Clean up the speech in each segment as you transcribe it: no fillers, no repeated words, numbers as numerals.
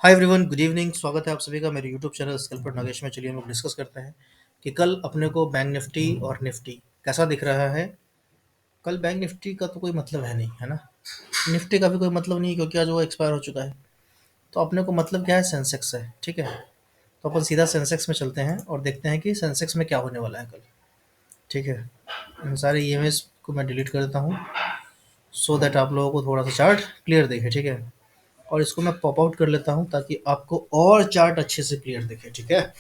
Hi everyone, good evening. स्वागत है आप सभी का मेरे यूट्यूब चैनल स्कैल्पर नागेश में। चलिए हम लोग डिस्कस करते हैं कि कल अपने को बैंक निफ्टी और निफ्टी कैसा दिख रहा है। कल बैंक निफ्टी का तो कोई मतलब है नहीं, है ना। निफ्टी का भी कोई मतलब नहीं है क्योंकि आज वो एक्सपायर हो चुका है। तो अपने को मतलब क्या है, सेंसेक्स है, ठीक है। तो अपन सीधा सेंसेक्स में चलते हैं और देखते हैं कि सेंसेक्स में क्या होने वाला है कल। ठीक है, इन सारे ईएमएस को मैं डिलीट कर देता हूँ सो दैट आप लोगों को थोड़ा सा चार्ट क्लियर दिखे, ठीक है। और इसको मैं पॉप आउट कर लेता हूँ ताकि आपको और चार्ट अच्छे से क्लियर दिखे, ठीक है।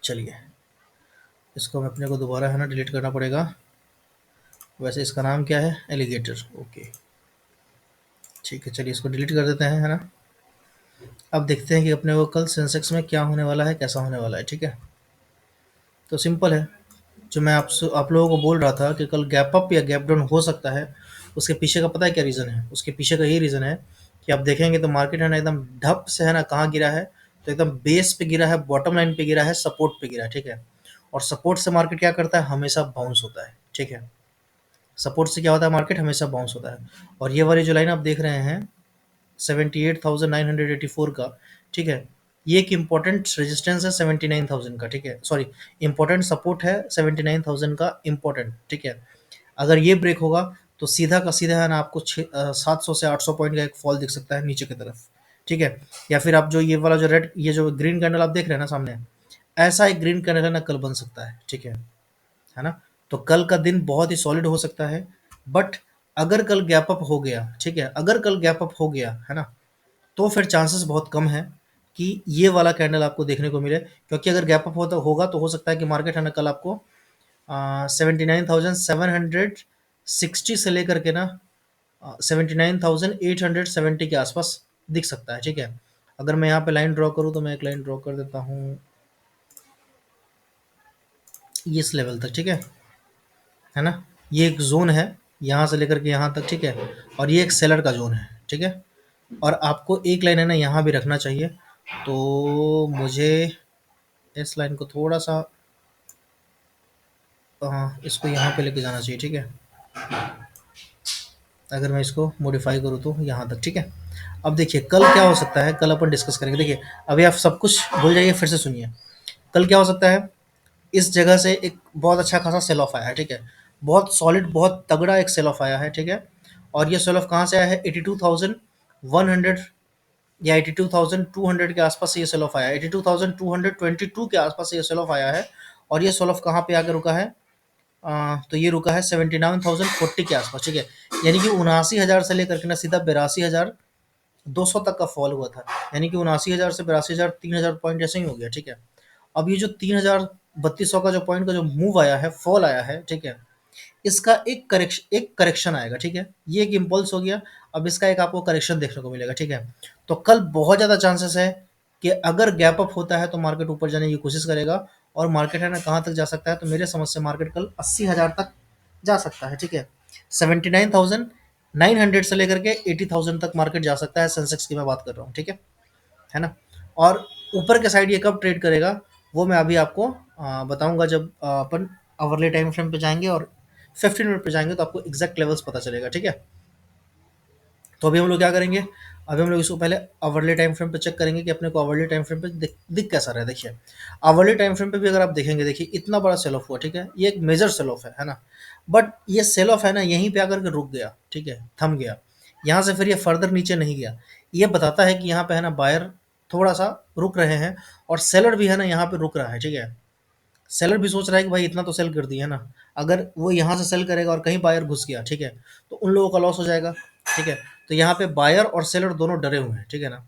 चलिए, इसको हम अपने को दोबारा है ना डिलीट करना पड़ेगा। वैसे इसका नाम क्या है, एलिगेटर, ओके। ठीक है, चलिए इसको डिलीट कर देते हैं, है ना। अब देखते हैं कि अपने को कल सेंसेक्स में क्या होने वाला है, कैसा होने वाला है, ठीक है। तो सिंपल है, जो मैं आप लोगों को बोल रहा था कि कल गैप अप या गैप डाउन हो सकता है। उसके पीछे का पता है क्या रीज़न है? उसके पीछे का यही रीज़न है कि आप देखेंगे तो मार्केट है ना एकदम ढप से है ना कहाँ गिरा है। तो एकदम बेस पे गिरा है, बॉटम लाइन पे गिरा है, सपोर्ट पे गिरा है, ठीक है। और सपोर्ट से मार्केट क्या करता है, हमेशा बाउंस होता है, ठीक है। सपोर्ट से क्या होता है, मार्केट हमेशा बाउंस होता है। और ये वाली जो लाइन आप देख रहे हैं 78,984 का, ठीक है। ये एक इम्पोर्टेंट रेजिस्टेंस है 79,000 का, ठीक है। सॉरी, इम्पोर्टेंट सपोर्ट है 79,000 का, इम्पोर्टेंट, ठीक है। अगर ये ब्रेक होगा तो सीधा का सीधा है ना आपको 700 से 800 पॉइंट का एक फॉल दिख सकता है नीचे की तरफ, ठीक है। या फिर आप जो ये वाला जो रेड, ये जो ग्रीन कैंडल आप देख रहे हैं ना सामने, ऐसा एक ग्रीन कैंडल है ना कल बन सकता है, ठीक है ना। तो कल का दिन बहुत ही सॉलिड हो सकता है। बट अगर कल गैप अप हो गया, ठीक है, अगर कल गैप अप हो गया है ना, तो फिर चांसेस बहुत कम है कि ये वाला कैंडल आपको देखने को मिले। क्योंकि अगर गैप अप होता होगा तो हो सकता है कि मार्केट है ना कल आपको 79,760 से लेकर के ना 79,870 के आसपास दिख सकता है, ठीक है। अगर मैं यहाँ पे लाइन ड्रॉ करूँ तो मैं एक लाइन ड्रॉ कर देता हूँ इस लेवल तक, ठीक है ना। ये एक जोन है यहाँ से लेकर के यहाँ तक, ठीक है। और ये एक सेलर का जोन है, ठीक है। और आपको एक लाइन है ना यहाँ भी रखना चाहिए। तो मुझे इस लाइन को थोड़ा सा इसको यहाँ पे लेके जाना चाहिए, ठीक है। अगर मैं इसको मॉडिफाई करूँ तो यहाँ तक, ठीक है। अब देखिए कल क्या हो सकता है, कल अपन डिस्कस करेंगे। देखिए अभी आप सब कुछ भूल जाइए, फिर से सुनिए। कल क्या हो सकता है, इस जगह से एक बहुत अच्छा खासा सेल ऑफ आया है, ठीक है। बहुत सॉलिड, बहुत तगड़ा एक सेल ऑफ आया है, ठीक है। और ये सेल ऑफ कहाँ से आया है, 82,100 या 82,200 के आसपास से ये सेल ऑफ आया है। 82,222 के आसपास से ये सेल ऑफ आया है। और ये सेल ऑफ कहाँ पे आकर रुका है, तो ये रुका है 79,040 के आसपास, ठीक है। यानी कि 79,000 से लेकर के ना सीधा 82,200 तक का फॉल हुआ था। यानी कि 79,000 से 82,000, 3,000 पॉइंट ऐसे ही हो गया, ठीक है। अब ये जो 3,3200 का जो पॉइंट का जो मूव आया है, फॉल आया है, ठीक है। इसका एक करेक्शन आएगा, ठीक है। ये एक इम्पल्स हो गया। अब इसका एक आपको करेक्शन देखने को मिलेगा, ठीक है। तो कल बहुत ज़्यादा चांसेस है कि अगर गैप अप होता है तो मार्केट ऊपर जाने की कोशिश करेगा। और मार्केट है ना कहाँ तक जा सकता है, तो मेरे समझ से मार्केट कल 80,000 तक जा सकता है, ठीक है। 79,900 से लेकर के 80,000 तक मार्केट जा सकता है, सेंसेक्स की मैं बात कर रहा हूँ, ठीक है ना। और ऊपर के साइड ये कब ट्रेड करेगा वो मैं अभी आपको बताऊंगा जब अपन आवरली टाइम फ्रेम पे जाएंगे और 15 मिनट पे जाएंगे तो आपको एग्जैक्ट लेवल्स पता चलेगा, ठीक है। तो अभी हम लोग क्या करेंगे, अभी हम लोग इसको पहले आवरली टाइम फ्रेम पे चेक करेंगे कि अपने को आवरली टाइम फ्रेम पे दिख कैसा रहा है। देखिए आवरली टाइम फ्रेम पे भी अगर आप देखेंगे, देखिए इतना बड़ा सेल ऑफ हुआ, ठीक है। ये एक मेजर सेल ऑफ है ना। बट ये सेल ऑफ है ना यहीं पे आकर के रुक गया, ठीक है, थम गया। यहाँ से फिर ये फर्दर नीचे नहीं गया। ये बताता है कि यहाँ पे है ना बायर थोड़ा सा रुक रहे हैं और सेलर भी है ना यहाँ पे रुक रहा है, ठीक है। सेलर भी सोच रहा है कि भाई इतना तो सेल कर दिया है ना, अगर वो यहाँ से सेल करेगा और कहीं बायर घुस गया, ठीक है, तो उन लोगों का लॉस हो जाएगा, ठीक है। तो यहाँ पे बायर और सेलर दोनों डरे हुए हैं, ठीक है ना।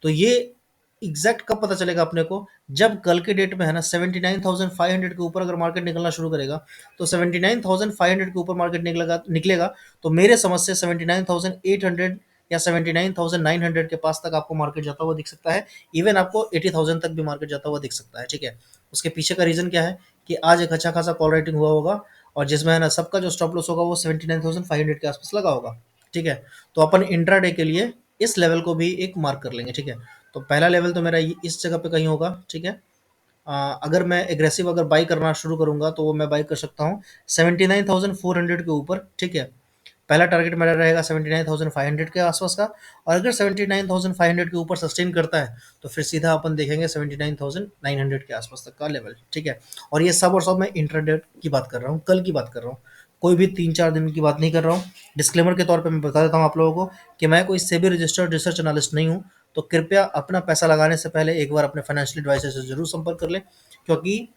तो ये एग्जैक्ट कब पता चलेगा अपने को, जब कल के डेट में है ना 79,500 के ऊपर अगर मार्केट निकलना शुरू करेगा। तो 79,500 के ऊपर मार्केट निकलेगा निकलेगा तो मेरे समझ से 79,800 या 79,900 के पास तक आपको मार्केट जाता हुआ दिख सकता है। इवन आपको 80,000 तक भी मार्केट जाता हुआ दिख सकता है, ठीक है। उसके पीछे का रीज़न क्या है कि आज एक अच्छा खासा कॉल राइटिंग हुआ होगा और जिसमें है ना सबका जो स्टॉप लॉस होगा वो 79,500 के आसपास लगा होगा, ठीक है। तो अपन इंट्राडे के लिए इस लेवल को भी एक मार्क कर लेंगे, ठीक है। तो पहला लेवल तो मेरा इस जगह पे कहीं होगा, ठीक है। अगर मैं एग्रेसिव बाई करना शुरू करूंगा तो वो मैं बाई कर सकता हूँ 79,400 के ऊपर, ठीक है। पहला टारगेट मेरा रहेगा 79,500 के आसपास का, और अगर 79,500 के ऊपर सस्टेन करता है तो फिर सीधा अपन देखेंगे 79,900 के आसपास तक का लेवल, ठीक है। और ये सब और सब मैं इंट्राडे की बात कर रहा हूँ, कल की बात कर रहा हूँ, कोई भी 3-4 दिन की बात नहीं कर रहा हूँ। डिस्क्लेमर के तौर पे मैं बता देता हूँ आप लोगों को कि मैं कोई सेबी रजिस्टर्ड रिसर्च एनालिस्ट नहीं हूँ, तो कृपया अपना पैसा लगाने से पहले एक बार अपने फाइनेंशियल एडवाइजर से जरूर संपर्क कर लें, क्योंकि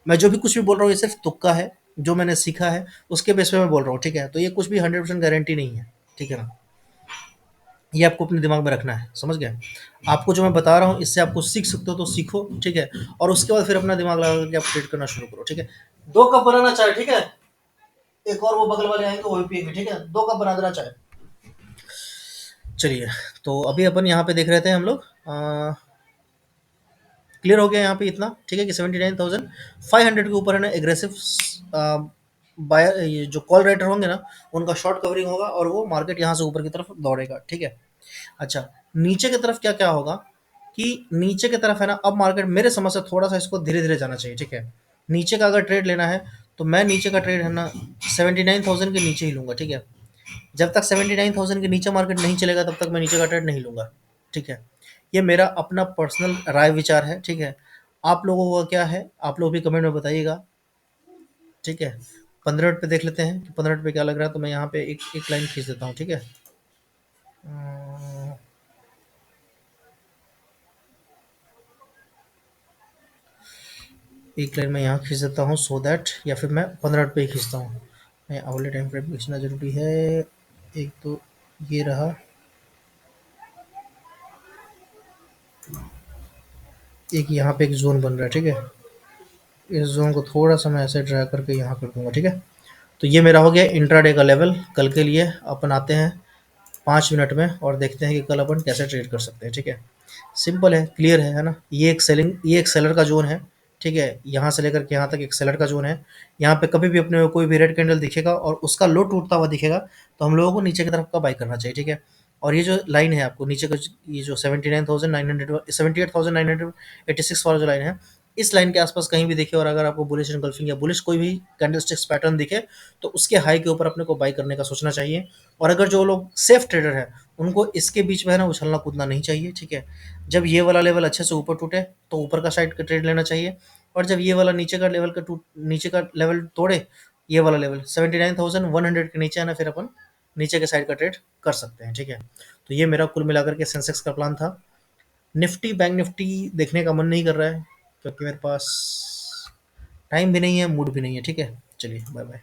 मैं जो भी कुछ भी बोल रहा हूँ ये सिर्फ तुक्का है, जो मैंने सीखा है उसके बेस पे मैं बोल रहा हूँ, ठीक है। तो ये कुछ भी 100% गारंटी नहीं है, ठीक है ना। ये आपको अपने दिमाग में रखना है, समझ गए। आपको जो मैं बता रहा हूँ इससे आपको सीख सकते हो तो सीखो, ठीक है। और उसके बाद फिर अपना दिमाग लगा करके आप ट्रेड करना शुरू करो, ठीक है। 2 कप बनाना चाहे, ठीक है। एक और वो बगल वाले आएंगे वो भी पियेंगे, ठीक है। 2 कप बना देना चाहे। चलिए, तो अभी अपन यहाँ पे देख रहे थे हम लोग, क्लियर हो गया यहाँ पे इतना, ठीक है, कि 79,500 के ऊपर है ना एग्रेसिव बाय, ये जो कॉल राइटर होंगे ना उनका शॉर्ट कवरिंग होगा और वो मार्केट यहाँ से ऊपर की तरफ दौड़ेगा, ठीक है। अच्छा, नीचे की तरफ क्या क्या होगा कि नीचे की तरफ है ना, अब मार्केट मेरे समझ से थोड़ा सा इसको धीरे धीरे जाना चाहिए, ठीक है। नीचे का अगर ट्रेड लेना है तो मैं नीचे का ट्रेड है ना 79,000 के नीचे ही लूंगा, ठीक है। जब तक 79,000 के नीचे मार्केट नहीं चलेगा तब तक मैं नीचे का ट्रेड नहीं लूंगा, ठीक है। ये मेरा अपना पर्सनल राय विचार है, ठीक है। आप लोगों का क्या है, आप लोग भी कमेंट में बताइएगा, ठीक है। 15 मिनट पे देख लेते हैं कि 15 मिनट पे क्या लग रहा है, तो मैं यहाँ पे एक एक लाइन खींच देता हूँ, ठीक है। अम, एक लाइन मैं यहाँ खींच देता हूँ सो दैट, या फिर मैं 15 मिनट पे ही खींचता हूँ। मैं अगले टाइम फ्रेम पे खींचना जरूरी है। एक तो ये रहा, एक यहाँ पे एक जोन बन रहा है, ठीक है। इस जोन को थोड़ा सा मैं ऐसे ड्रा करके यहाँ कर दूंगा, ठीक है। तो ये मेरा हो गया इंट्राडे का लेवल। कल के लिए अपन आते हैं 5 मिनट में और देखते हैं कि कल अपन कैसे ट्रेड कर सकते हैं, ठीक है। सिंपल है, क्लियर है ना। ये एक सेलर का जोन है, ठीक है। यहाँ से लेकर के यहाँ तक एक सेलर का जोन है। यहाँ पे कभी भी अपने को कोई भी रेड कैंडल दिखेगा और उसका लो टूटता हुआ दिखेगा तो हम लोगों को नीचे की तरफ का बाई करना चाहिए, ठीक है। और ये जो लाइन है आपको नीचे का, ये जो 78,986 वाला जो लाइन है, इस लाइन के आसपास कहीं भी दिखे और अगर आपको बुलिश एनगल्फिंग या बुलिश कोई भी कैंडलस्टिक्स पैटर्न दिखे तो उसके हाई के ऊपर अपने को बाई करने का सोचना चाहिए। और अगर जो लोग सेफ ट्रेडर है उनको इसके बीच में है ना उछलना कूदना नहीं चाहिए, ठीक है। जब ये वाला लेवल अच्छे से ऊपर टूटे तो ऊपर का साइड का ट्रेड लेना चाहिए, और जब ये वाला नीचे का लेवल तोड़े, ये वाला लेवल 79,100 के नीचे है ना, फिर अपन नीचे के साइड का ट्रेड कर सकते हैं, ठीक है। तो ये मेरा कुल मिलाकर के सेंसेक्स का प्लान था। निफ्टी बैंक निफ्टी देखने का मन नहीं कर रहा है क्योंकि मेरे पास टाइम भी नहीं है, मूड भी नहीं है, ठीक है। चलिए, बाय बाय।